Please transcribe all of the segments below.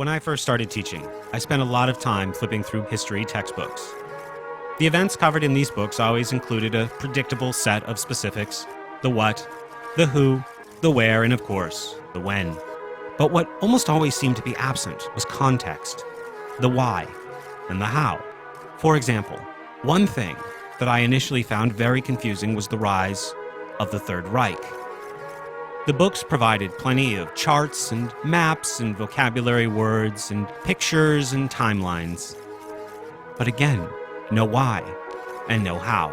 When I first started teaching, I spent a lot of time flipping through history textbooks. The events covered in these books always included a predictable set of specifics: the what, the who, the where, and of course, the when. But what almost always seemed to be absent was context, the why, and the how. For example, one thing that I initially found very confusing was the rise of the Third Reich. The books provided plenty of charts and maps and vocabulary words and pictures and timelines. But again, no why and no how.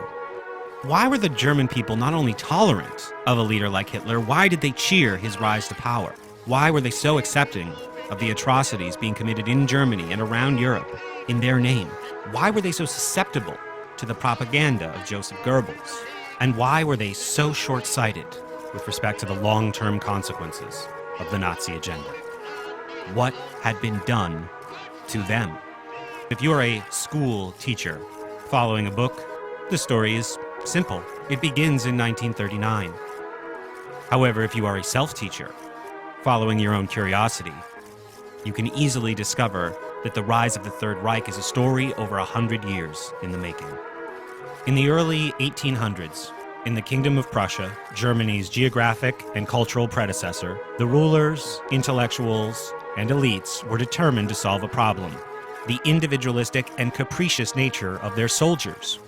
Why were the German people not only tolerant of a leader like Hitler, why did they cheer his rise to power? Why were they so accepting of the atrocities being committed in Germany and around Europe in their name? Why were they so susceptible to the propaganda of Joseph Goebbels? And why were they so short-sighted with respect to the long-term consequences of the Nazi agenda? What had been done to them? If you are a school teacher following a book, the story is simple. It begins in 1939. However, if you are a self-teacher following your own curiosity, you can easily discover that the rise of the Third Reich is a story over 100 years in the making. In the early 1800s, in the Kingdom of Prussia, Germany's geographic and cultural predecessor, the rulers, intellectuals, and elites were determined to solve a problem: the individualistic and capricious nature of their soldiers,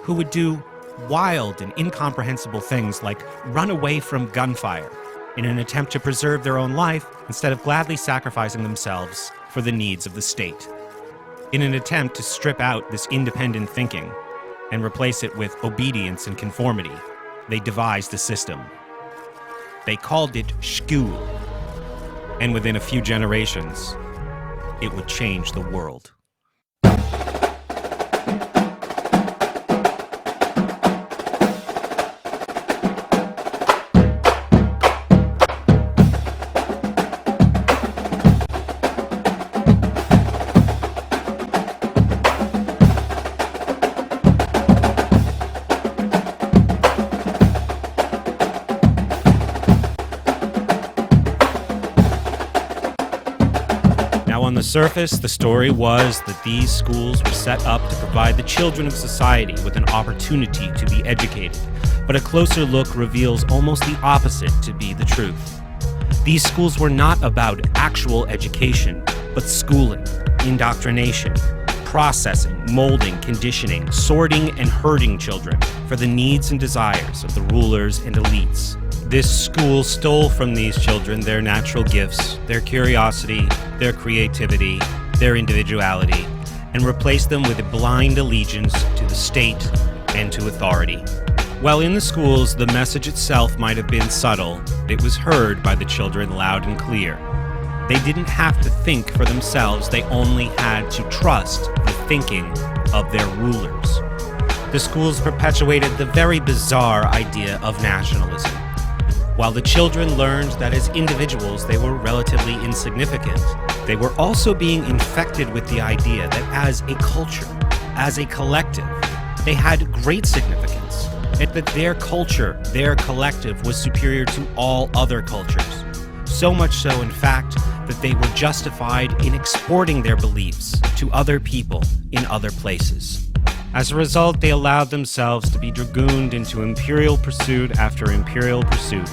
who would do wild and incomprehensible things like run away from gunfire in an attempt to preserve their own life instead of gladly sacrificing themselves for the needs of the state. In an attempt to strip out this independent thinking and replace it with obedience and conformity, they devised a system. They called it Schule, and within a few generations, it would change the world. On the surface, the story was that these schools were set up to provide the children of society with an opportunity to be educated, but a closer look reveals almost the opposite to be the truth. These schools were not about actual education, but schooling, indoctrination, processing, molding, conditioning, sorting, and herding children for the needs and desires of the rulers and elites. This school stole from these children their natural gifts, their curiosity, their creativity, their individuality, and replaced them with a blind allegiance to the state and to authority. While in the schools, the message itself might have been subtle, it was heard by the children loud and clear. They didn't have to think for themselves, they only had to trust the thinking of their rulers. The schools perpetuated the very bizarre idea of nationalism. While the children learned that as individuals they were relatively insignificant, they were also being infected with the idea that as a culture, as a collective, they had great significance, and that their culture, their collective, was superior to all other cultures. So much so, in fact, that they were justified in exporting their beliefs to other people in other places. As a result, they allowed themselves to be dragooned into imperial pursuit after imperial pursuit,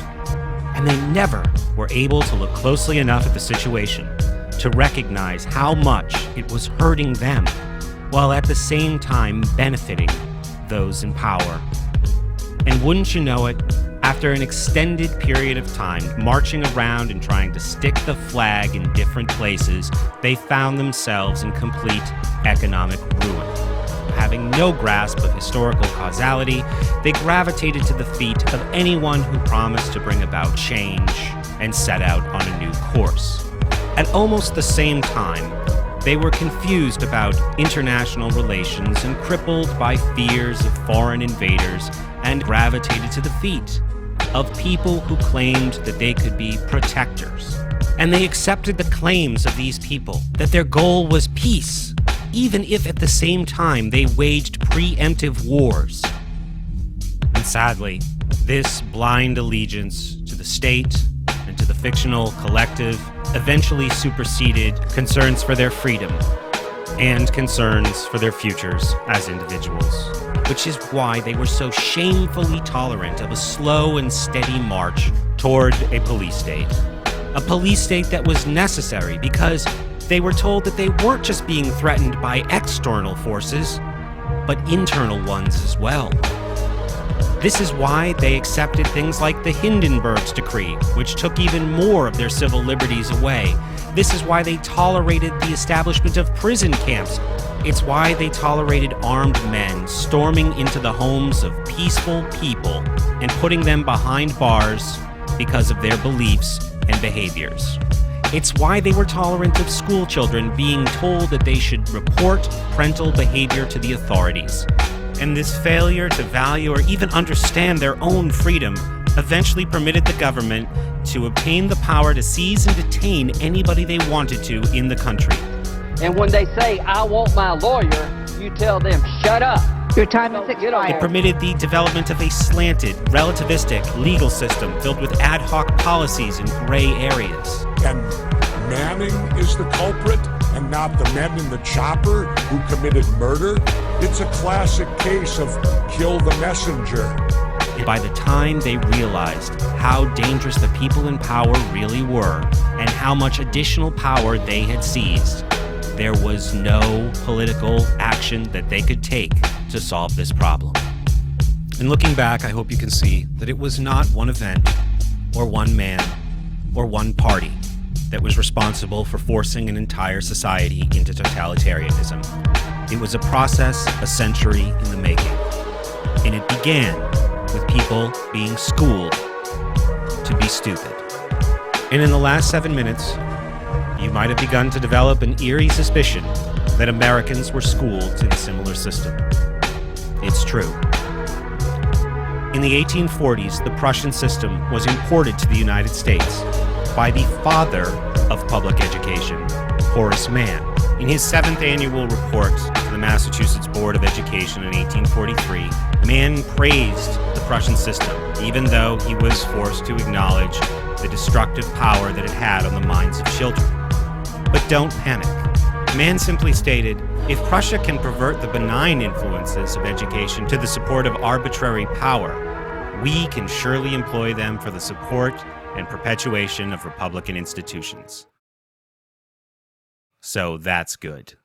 and they never were able to look closely enough at the situation to recognize how much it was hurting them, while at the same time benefiting those in power. And wouldn't you know it, after an extended period of time marching around and trying to stick the flag in different places, they found themselves in complete economic ruin. Having no grasp of historical causality, they gravitated to the feet of anyone who promised to bring about change and set out on a new course. At almost the same time, they were confused about international relations and crippled by fears of foreign invaders, and gravitated to the feet of people who claimed that they could be protectors. And they accepted the claims of these people that their goal was peace, even if at the same time they waged preemptive wars. And sadly, this blind allegiance to the state into the fictional collective eventually superseded concerns for their freedom and concerns for their futures as individuals, which is why they were so shamefully tolerant of a slow and steady march toward a police state. A police state that was necessary because they were told that they weren't just being threatened by external forces, but internal ones as well. This is why they accepted things like the Hindenburg's Decree, which took even more of their civil liberties away. This is why they tolerated the establishment of prison camps. It's why they tolerated armed men storming into the homes of peaceful people and putting them behind bars because of their beliefs and behaviors. It's why they were tolerant of school children being told that they should report parental behavior to the authorities. And this failure to value or even understand their own freedom eventually permitted the government to obtain the power to seize and detain anybody they wanted to in the country. And when they say, "I want my lawyer," you tell them, "Shut up." Your time is expired. It permitted the development of a slanted, relativistic legal system filled with ad hoc policies in gray areas. And Manning is the culprit and not the men in the chopper who committed murder. It's a classic case of kill the messenger. And by the time they realized how dangerous the people in power really were and how much additional power they had seized, there was no political action that they could take to solve this problem. And looking back, I hope you can see that it was not one event or one man or one party that was responsible for forcing an entire society into totalitarianism. It was a process a century in the making. And it began with people being schooled to be stupid. And in the last 7 minutes, you might have begun to develop an eerie suspicion that Americans were schooled in a similar system. It's true. In the 1840s, the Prussian system was imported to the United States by the father of public education, Horace Mann. In his 7th annual report to the Massachusetts Board of Education in 1843, Mann praised the Prussian system, even though he was forced to acknowledge the destructive power that it had on the minds of children. But don't panic. Mann simply stated, if Prussia can pervert the benign influences of education to the support of arbitrary power, we can surely employ them for the support and perpetuation of Republican institutions. So that's good.